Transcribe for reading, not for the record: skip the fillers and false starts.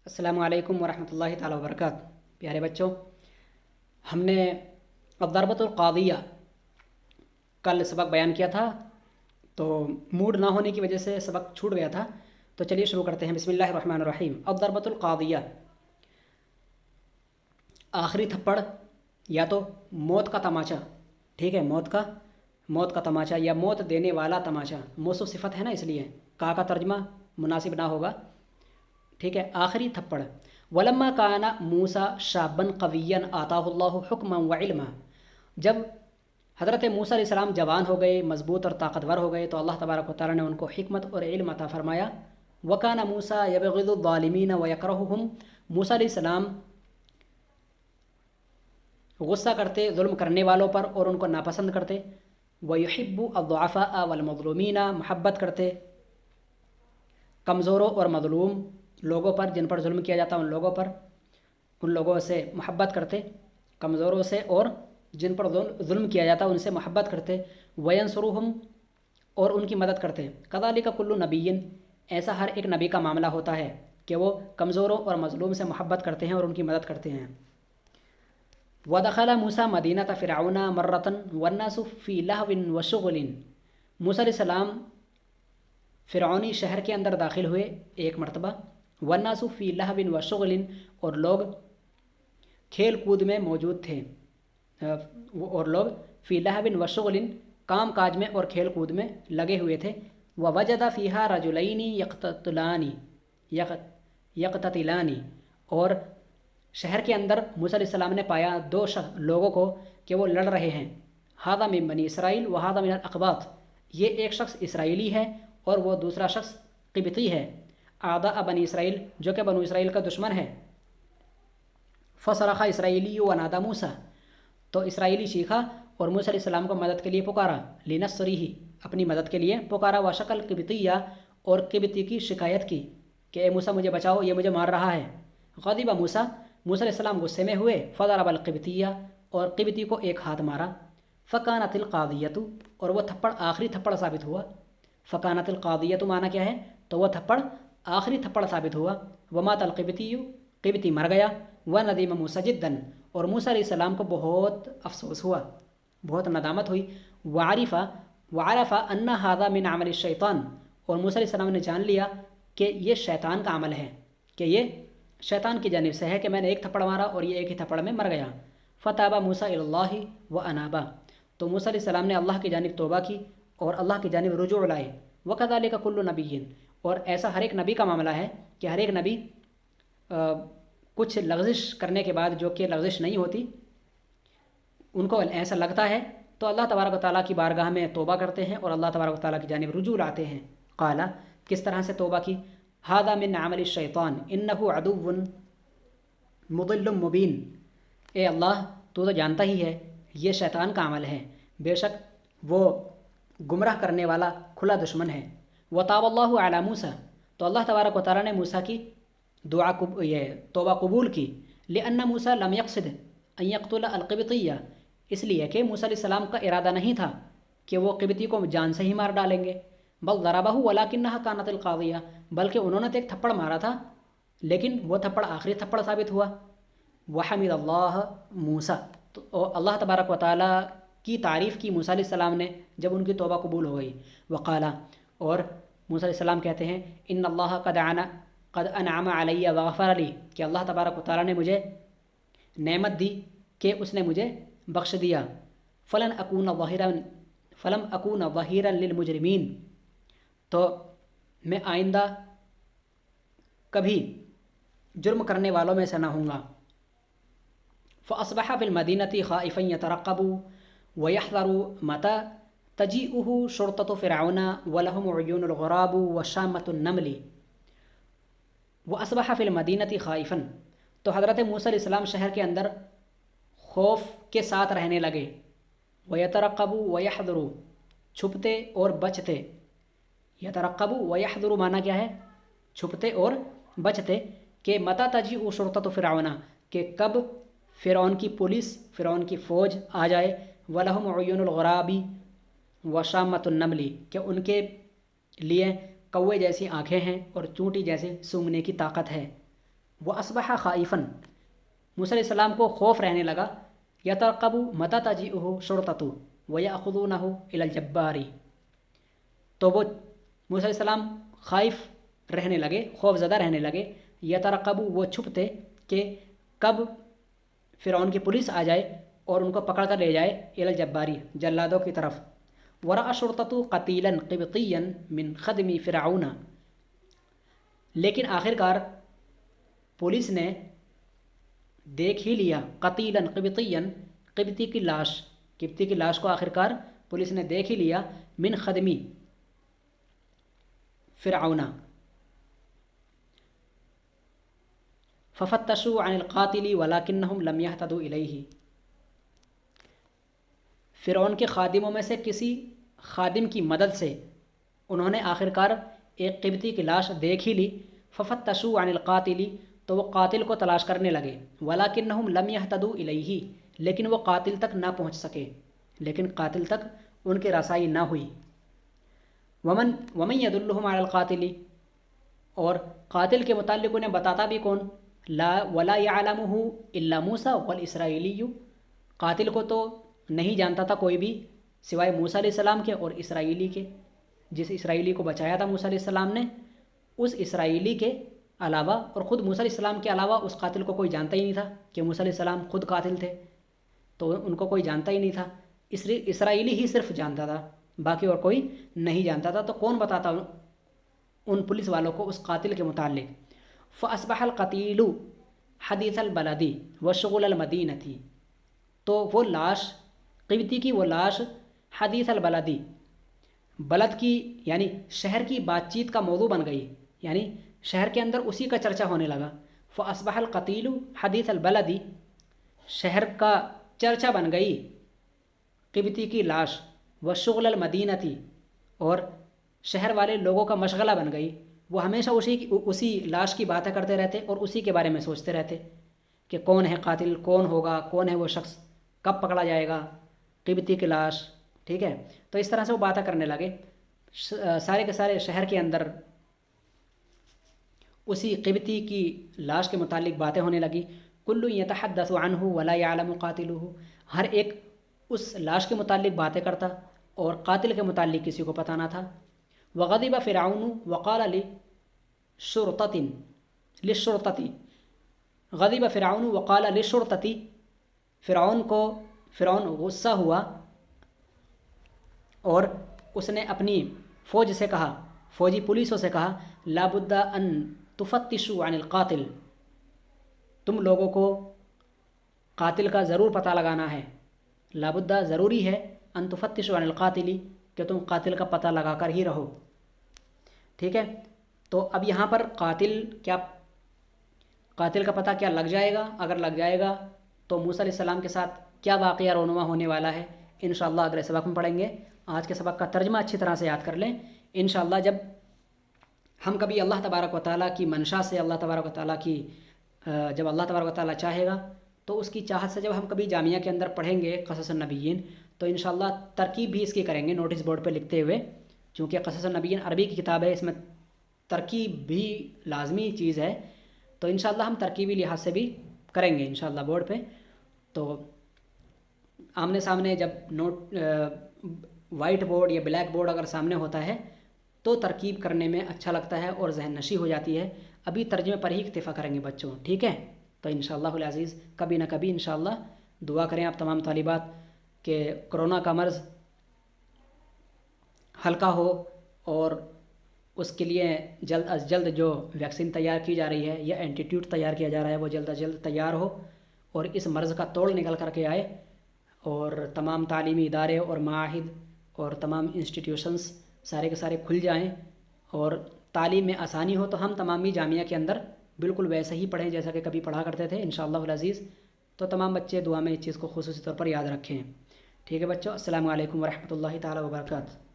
السلام علیکم ورحمۃ اللہ تعالیٰ وبرکاتہ۔ پیارے بچوں، ہم نے الضربۃ القاضیہ کل سبق بیان کیا تھا، تو موڈ نہ ہونے کی وجہ سے سبق چھوٹ گیا تھا، تو چلیے شروع کرتے ہیں۔ بسم اللہ الرحمن الرحیم۔ الضربۃ القاضیہ، آخری تھپڑ یا تو موت کا تماچا، ٹھیک ہے، موت کا تماچا یا موت دینے والا تماچا، موصوف صفت ہے نا، اس لیے کا ترجمہ مناسب نہ ہوگا، ٹھیک ہے۔ آخری تھپڑ، ولما کان موسیٰ شابا قویا آتاہ اللہ حکما و علما، جب حضرت موسیٰ علیہ السلام جوان ہو گئے، مضبوط اور طاقتور ہو گئے، تو اللہ تبارک و تعالیٰ نے ان کو حکمت اور علم عطا فرمایا۔ وکان موسیٰ یبغض الظالمین ویکرہہم، موسیٰ علیہ السلام غصہ کرتے ظلم کرنے والوں پر اور ان کو ناپسند کرتے۔ ویحب الضعفاء والمظلومین، محبت کرتے کمزوروں اور مظلوم لوگوں پر، جن پر ظلم کیا جاتا ان لوگوں پر، ان لوگوں سے محبت کرتے، کمزوروں سے اور جن پر ظلم کیا جاتا ان سے محبت کرتے۔ وینصرہم، اور ان کی مدد کرتے۔ کذالک کل نبی، ایسا ہر ایک نبی کا معاملہ ہوتا ہے کہ وہ کمزوروں اور مظلوم سے محبت کرتے ہیں اور ان کی مدد کرتے ہیں۔ ودخل موسیٰ مدینۃ فرعون مرۃ والناس فی لہو وشغل، موسیٰ علیہ السلام فرعونی شہر کے اندر داخل ہوئے ایک مرتبہ، والناس فی لہو وشغل، اور لوگ کھیل کود میں موجود تھے، اور لوگ فی لہو وشغل، کام کاج میں اور کھیل کود میں لگے ہوئے تھے۔ ووجد فیہا رجلین یقتتلان، اور شہر کے اندر موسیٰ علیہ السلام نے پایا دو لوگوں کو کہ وہ لڑ رہے ہیں۔ ھذا من بنی اسرائیل وھذا من الاقباط، یہ ایک شخص اسرائیلی ہے اور وہ دوسرا شخص قبطی ہے۔ اعداء بنی اسرائیل، جو کہ بنو اسرائیل کا دشمن ہے۔ فصرخ اسرائیلی ونادى موسیٰ، تو اسرائیلی چیخا اور موسیٰ علیہ السلام کو مدد کے لیے پکارا۔ لنصرہ، اپنی مدد کے لیے پکارا۔ وشکل قبطیہ، اور قبطی کی شکایت کی کہ اے موسیٰ مجھے بچاؤ، یہ مجھے مار رہا ہے۔ غضب موسیٰ، موسیٰ علیہ السلام غصے میں ہوئے۔ فضرب القبطیہ، اور قبطی کو ایک ہاتھ مارا۔ فکانت القاضیۃ، اور وہ تھپڑ آخری تھپڑ ثابت ہوا۔ فکانت القاضیۃ معنی کیا ہے؟ تو وہ تھپڑ آخری تھپڑ ثابت ہوا۔ ومات القبطی، قبطی مر گیا۔ وندم موسیٰ جدا، اور موسیٰ علیہ السلام کو بہت افسوس ہوا، بہت ندامت ہوئی۔ وعرف ان ھذا من عمل الشیطان، اور موسیٰ علیہ السلام نے جان لیا کہ یہ شیطان کا عمل ہے، کہ یہ شیطان کی جانب سے ہے کہ میں نے ایک تھپڑ مارا اور یہ ایک ہی تھپڑ میں مر گیا۔ فتاب موسیٰ الی اللہ وانابا، تو موسیٰ علیہ السلام نے اللہ کی جانب توبہ کی اور اللہ کی جانب رجوع لائے۔ وکذالک کل نبی، اور ایسا ہر ایک نبی کا معاملہ ہے کہ ہر ایک نبی کچھ لغزش کرنے کے بعد، جو کہ لغزش نہیں ہوتی، ان کو ایسا لگتا ہے تو اللہ تبارک و تعالیٰ کی بارگاہ میں توبہ کرتے ہیں اور اللہ تبارک و تعالیٰ کی جانب رجوع لاتے ہیں۔ قال، کس طرح سے توبہ کی؟ ھذا من عمل الشیطان انہ عدو مضل مبین، اے اللہ تو جانتا ہی ہے یہ شیطان کا عمل ہے، بے شک وہ گمراہ کرنے والا کھلا دشمن ہے۔ وتاب اللہ علی موسیٰ، تو اللہ تبارک و تعالیٰ نے موسیٰ کی دعا یہ توبہ قبول کی۔ لأن موسیٰ لم یقصد ان یقتل القبطیہ، اس لیے کہ موسیٰ علیہ السلام کا ارادہ نہیں تھا کہ وہ قبطی کو جان سے ہی مار ڈالیں گے۔ بل ضربہ ولکنھا کانت القاضیہ، بلکہ انہوں نے تو ایک تھپڑ مارا تھا لیکن وہ تھپڑ آخری تھپڑ ثابت ہوا۔ وحمد اللہ موسیٰ، تو اللہ تبارک و تعالیٰ کی تعریف کی موسیٰ علیہ السلام نے جب ان کی توبہ قبول ہو گئی۔ وقال، اور موسیٰ علیہ السلام کہتے ہیں، ان اللہ قد انعم علی وغفر لی، کہ اللہ تبارک و تعالیٰ نے مجھے نعمت دی کہ اس نے مجھے بخش دیا۔ فلم اکون ظہیرا للمجرمین، تو میں آئندہ کبھی جرم کرنے والوں میں سے نہ ہوں گا۔ فاصبح فی المدینۃ خائفا یترقب ویحذر متی تجیئہ شرطۃ فرعون ولہم عیون الغراب وشامۃ النمل۔ واصبح فی المدینۃ خائفا، تو حضرت موسیٰ علیہ السلام شہر کے اندر خوف کے ساتھ رہنے لگے۔ ویترقب ویحذر، چھپتے اور بچتے۔ یترقب ویحذر معنی کیا ہے؟ چھپتے اور بچتے، کہ متی تجیء شرطۃ فرعون، کہ کب فرعون کی پولیس، فرعون کی فوج آ جائے۔ ولہم عیون الغراب وشامۃ النمل، کہ ان کے لیے کوے جیسی آنکھیں ہیں اور چونٹی جیسے سونگھنے کی طاقت ہے۔ وہ اصبح خائفن، موسیٰ علیہ السلام کو خوف رہنے لگا، یترقب متی تجیءہ شرطۃ ویأخذونہ الی الجبار، تو وہ موسیٰ علیہ السلام خائف رہنے لگے، خوف زدہ رہنے لگے، یترقب وہ چھپتے کہ کب فرعون کی پولیس آ جائے اور ان کو پکڑ کر لے جائے الی الجباری، جلادوں کی طرف۔ ورأى الشرطة قتیلا قبطیا من خدم فرعون، لیکن آخر کار پولیس نے دیکھ ہی لیا قتیلا قبطیا، قبطی کی لاش کو آخر کار پولیس نے دیکھ ہی لیا، من خدمی فرعون، ففتشوا عن القاتل ولکنہم لم یہتدوا الیہ، فرعون کے خادموں میں سے کسی خادم کی مدد سے انہوں نے آخر کار ایک قبطی کی لاش دیکھ ہی لی، ففتشوا عن القاتل، تو وہ قاتل کو تلاش کرنے لگے، ولکنہم لم یہتدوا الیہ، لیکن وہ قاتل تک نہ پہنچ سکے، لیکن قاتل تک ان کی رسائی نہ ہوئی۔ ومن یدلہم علی القاتل، اور قاتل کے متعلق انہیں بتاتا بھی کون؟ ولا یعلمہ الا موسیٰ والاسرائیلی، قاتل کو تو نہیں جانتا تھا کوئی بھی سوائے موسیٰ علیہ السلام کے اور اسرائیلی کے، جس اسرائیلی کو بچایا تھا موسیٰ علیہ السلام نے، اس اسرائیلی کے علاوہ اور خود موسیٰ علیہ السلام کے علاوہ اس قاتل کو کوئی جانتا ہی نہیں تھا کہ موسیٰ علیہ السلام خود قاتل تھے، تو ان کو کوئی جانتا ہی نہیں تھا، اسرائیلی ہی صرف جانتا تھا، باقی اور کوئی نہیں جانتا تھا، تو کون بتاتا ان پولیس والوں کو اس قاتل کے متعلق؟ فَأَصْبَحَ الْقَتِيلُ حَدِيثَ الْبَلَدِ وَشُغُلَ الْمَدِينَةِ، تو وہ لاش، قبطی کی وہ لاش، حدیث البلدی، بلد کی یعنی شہر کی بات چیت کا موضوع بن گئی، یعنی شہر کے اندر اسی کا چرچا ہونے لگا۔ فَأَصْبَحَ الْقَتِيلُ حَدِيثَ الْبَلَدِ، شہر کا چرچا بن گئی قبطی کی لاش، وَشُغْلَ الْمَدِينَةِ، اور شہر والے لوگوں کا مشغلہ بن گئی، وہ ہمیشہ اسی لاش کی باتیں کرتے رہتے اور اسی کے بارے میں سوچتے رہتے کہ کون ہے قاتل، کون ہوگا، کون ہے وہ شخص، کب پکڑا جائے گا، قبطی کی لاش، ٹھیک ہے۔ تو اس طرح سے وہ باتیں کرنے لگے، سارے کے سارے شہر کے اندر اسی قبطی کی لاش کے متعلق باتیں ہونے لگی۔ کل یتحدث عنہ ولا یعلم قاتلہ، ہر ایک اس لاش کے متعلق باتیں کرتا اور قاتل کے متعلق کسی کو پتہ نہ تھا۔ وغضب فرعون وقال للشرطة، غضب فرعون وقال للشرطة، فرعون غصہ ہوا اور اس نے اپنی فوج سے کہا، فوجی پولیسوں سے کہا، لابد ان تفتشوا عن القاتل، تم لوگوں کو قاتل کا ضرور پتہ لگانا ہے، لابد ضروری ہے، ان تفتشوا عن القاتل، کہ تم قاتل کا پتہ لگا کر ہی رہو، ٹھیک ہے۔ تو اب یہاں پر قاتل کا پتہ کیا لگ جائے گا؟ اگر لگ جائے گا تو موسیٰ علیہ السلام کے ساتھ کیا واقعہ رونما ہونے والا ہے، انشاءاللہ اگلے سبق میں پڑھیں گے۔ آج کے سبق کا ترجمہ اچھی طرح سے یاد کر لیں، انشاءاللہ جب ہم کبھی اللہ تبارک و تعالیٰ کی منشا سے، اللہ تبارک و تعالیٰ کی جب اللہ تبارک و تعالیٰ چاہے گا تو اس کی چاہت سے جب ہم کبھی جامعہ کے اندر پڑھیں گے قصص النبیین، تو انشاءاللہ ترکیب بھی اس کی کریں گے نوٹس بورڈ پہ لکھتے ہوئے، چونکہ قصص النبیین عربی کی کتاب ہے، اس میں ترکیب بھی لازمی چیز ہے، تو انشاءاللہ ہم ترکیبی لحاظ سے بھی کریں گے انشاءاللہ بورڈ پہ۔ تو آمنے سامنے جب وائٹ بورڈ یا بلیک بورڈ اگر سامنے ہوتا ہے تو ترکیب کرنے میں اچھا لگتا ہے اور ذہن نشی ہو جاتی ہے۔ ابھی ترجمے پر ہی اکتفا کریں گے بچوں، ٹھیک ہے۔ تو انشاءاللہ العزیز کبھی نہ کبھی انشاءاللہ دعا کریں آپ تمام طالبات کہ کرونا کا مرض ہلکا ہو اور اس کے لیے جلد از جلد جو ویکسین تیار کی جا رہی ہے یا اینٹی ٹیوڈ تیار کیا جا رہا ہے وہ جلد از جلد تیار ہو اور اس مرض کا توڑ نکل کر کے آئے، اور تمام تعلیمی ادارے اور معاہد اور تمام انسٹیٹیوشنز سارے کے سارے کھل جائیں اور تعلیم میں آسانی ہو، تو ہم تمامی جامعہ کے اندر بالکل ویسے ہی پڑھیں جیسا کہ کبھی پڑھا کرتے تھے انشاءاللہ العزیز۔ تو تمام بچے دعا میں اس چیز کو خصوصی طور پر یاد رکھیں، ٹھیک ہے بچوں۔ السلام علیکم ورحمۃ اللہ تعالیٰ وبرکاتہ۔